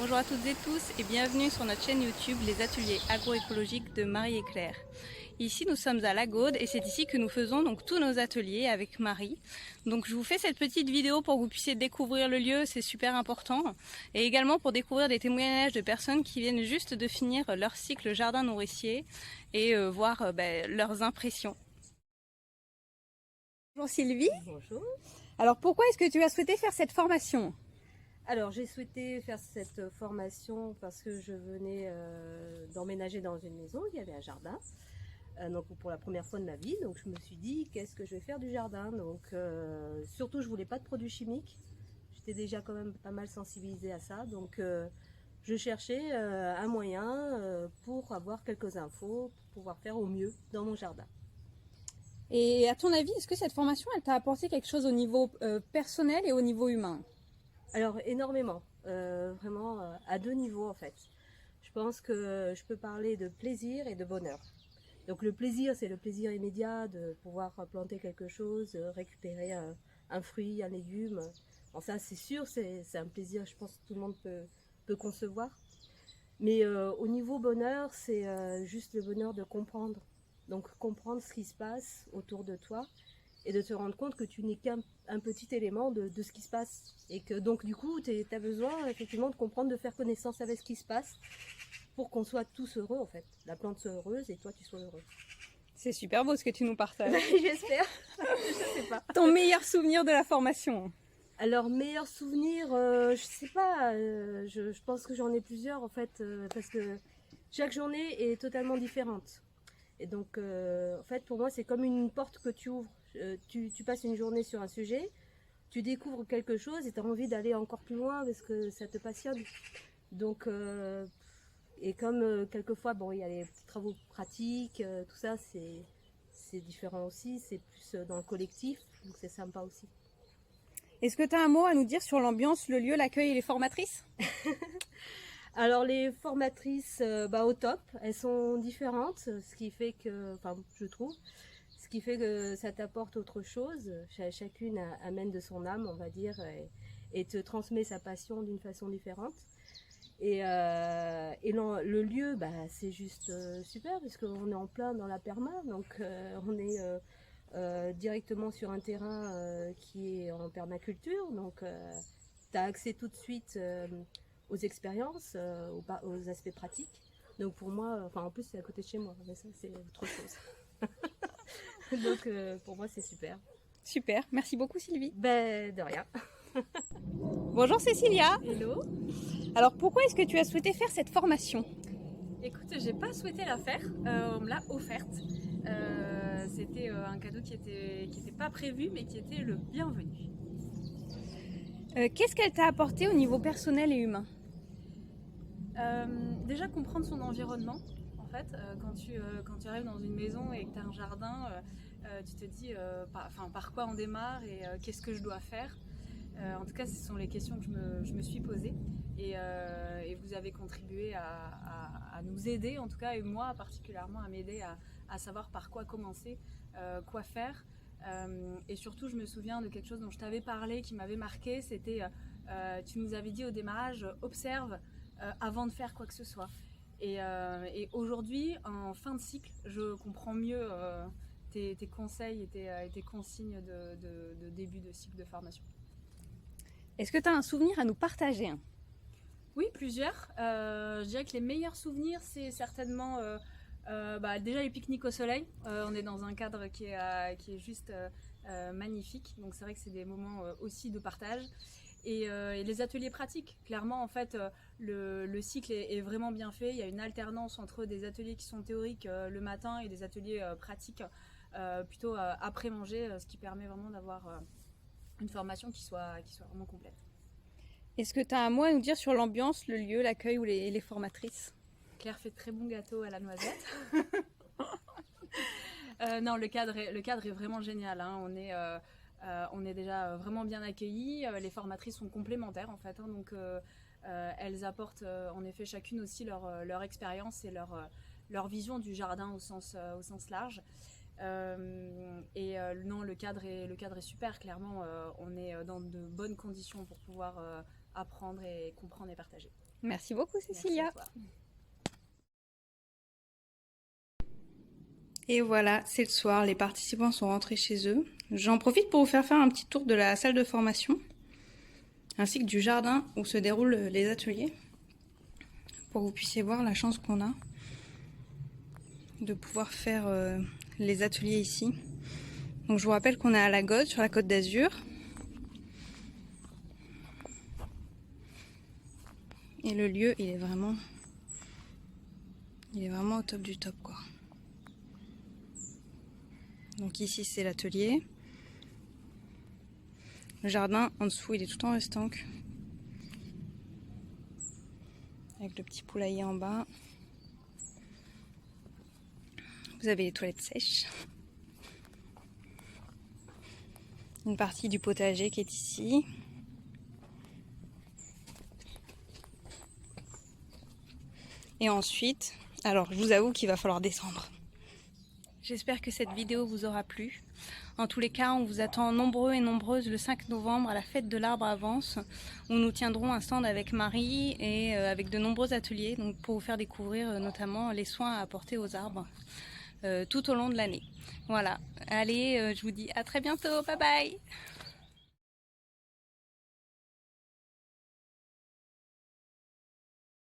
Bonjour à toutes et tous et bienvenue sur notre chaîne YouTube Les Ateliers Agroécologiques de Marie et Claire. Ici nous sommes à La Gaude et c'est ici que nous faisons donc tous nos ateliers avec Marie. Donc je vous fais cette petite vidéo pour que vous puissiez découvrir le lieu, c'est super important. Et également pour découvrir des témoignages de personnes qui viennent juste de finir leur cycle jardin nourricier et voir leurs impressions. Bonjour Sylvie. Bonjour. Alors pourquoi est-ce que tu as souhaité faire cette formation ? Alors j'ai souhaité faire cette formation parce que je venais d'emménager dans une maison, il y avait un jardin, donc pour la première fois de ma vie, donc je me suis dit qu'est-ce que je vais faire du jardin, donc surtout je voulais pas de produits chimiques, j'étais déjà quand même pas mal sensibilisée à ça, donc je cherchais un moyen pour avoir quelques infos, pour pouvoir faire au mieux dans mon jardin. Et à ton avis, est-ce que cette formation, elle t'a apporté quelque chose au niveau personnel et au niveau humain ? Alors énormément, vraiment à deux niveaux en fait. Je pense que je peux parler de plaisir et de bonheur. Donc le plaisir, c'est le plaisir immédiat de pouvoir planter quelque chose, récupérer un fruit, un légume. Bon, ça c'est sûr, c'est un plaisir, je pense que tout le monde peut concevoir. Mais au niveau bonheur, c'est juste le bonheur de comprendre. Donc comprendre ce qui se passe autour de toi et de te rendre compte que tu n'es qu'un petit élément de ce qui se passe. Et que donc du coup, tu as besoin effectivement de comprendre, de faire connaissance avec ce qui se passe pour qu'on soit tous heureux en fait. La plante soit heureuse et toi tu sois heureux. C'est super beau ce que tu nous partages. J'espère, je sais pas. Ton meilleur souvenir de la formation ? Alors meilleur souvenir, je sais pas, je pense que j'en ai plusieurs en fait, parce que chaque journée est totalement différente. Et donc, en fait, pour moi, c'est comme une porte que tu ouvres. Tu passes une journée sur un sujet, tu découvres quelque chose et tu as envie d'aller encore plus loin parce que ça te passionne. Donc, et comme quelquefois, bon, il y a les petits travaux pratiques, tout ça, c'est différent aussi. C'est plus dans le collectif, donc c'est sympa aussi. Est-ce que tu as un mot à nous dire sur l'ambiance, le lieu, l'accueil et les formatrices ? Alors les formatrices, au top, elles sont différentes, ce qui fait que, enfin je trouve, ce qui fait que ça t'apporte autre chose. Chacune amène de son âme, on va dire, et te transmet sa passion d'une façon différente. Et le lieu, c'est juste super, puisqu'on est en plein dans la perma, donc on est directement sur un terrain qui est en permaculture, donc tu as accès tout de suite aux expériences, aux aspects pratiques. Donc pour moi, en plus c'est à côté de chez moi, mais ça c'est autre chose. Donc pour moi c'est super. Super, merci beaucoup Sylvie. De rien. Bonjour Cécilia. Hello. Alors pourquoi est-ce que tu as souhaité faire cette formation ? Écoute, j'ai pas souhaité la faire, on me l'a offerte. C'était un cadeau qui était pas prévu, mais qui était le bienvenu. Qu'est-ce qu'elle t'a apporté au niveau personnel et humain ? Déjà comprendre son environnement. En fait, quand tu arrives dans une maison et que tu as un jardin, tu te dis par quoi on démarre et qu'est-ce que je dois faire. En tout cas, ce sont les questions que je me suis posées et vous avez contribué à nous aider, en tout cas, et moi particulièrement à m'aider à savoir par quoi commencer, quoi faire. Et surtout, je me souviens de quelque chose dont je t'avais parlé qui m'avait marqué, c'était tu nous avais dit au démarrage, observe avant de faire quoi que ce soit. Et aujourd'hui, en fin de cycle, je comprends mieux tes conseils et tes consignes de début de cycle de formation. Est-ce que tu as un souvenir à nous partager ? Oui, plusieurs. Je dirais que les meilleurs souvenirs, c'est certainement déjà les pique-niques au soleil. On est dans un cadre qui est juste magnifique. Donc c'est vrai que c'est des moments aussi de partage. Et les ateliers pratiques. Clairement, en fait, le cycle est vraiment bien fait. Il y a une alternance entre des ateliers qui sont théoriques le matin et des ateliers pratiques plutôt après manger, ce qui permet vraiment d'avoir une formation qui soit vraiment complète. Est-ce que tu as un mot à nous dire sur l'ambiance, le lieu, l'accueil ou les formatrices ? Claire fait de très bons gâteaux à la noisette. Non, le cadre est vraiment génial. Hein. On est déjà vraiment bien accueillis. Les formatrices sont complémentaires en fait. Hein, donc elles apportent en effet chacune aussi leur expérience et leur vision du jardin au sens large. Non, le cadre est super. Clairement, on est dans de bonnes conditions pour pouvoir apprendre et comprendre et partager. Merci beaucoup Cécilia. Merci à toi. Et voilà, c'est le soir, les participants sont rentrés chez eux. J'en profite pour vous faire un petit tour de la salle de formation, ainsi que du jardin où se déroulent les ateliers, pour que vous puissiez voir la chance qu'on a de pouvoir faire les ateliers ici. Donc je vous rappelle qu'on est à la Gaude, sur la Côte d'Azur. Et le lieu, il est vraiment au top du top, quoi. Donc ici c'est l'atelier. Le jardin en dessous, il est tout en estanque. Avec le petit poulailler en bas. Vous avez les toilettes sèches. Une partie du potager qui est ici. Et ensuite, alors je vous avoue qu'il va falloir descendre. J'espère que cette vidéo vous aura plu. En tous les cas, on vous attend nombreux et nombreuses le 5 novembre à la fête de l'arbre avance, où nous tiendrons un stand avec Marie et avec de nombreux ateliers, donc pour vous faire découvrir notamment les soins à apporter aux arbres tout au long de l'année. Voilà, allez, je vous dis à très bientôt, bye bye.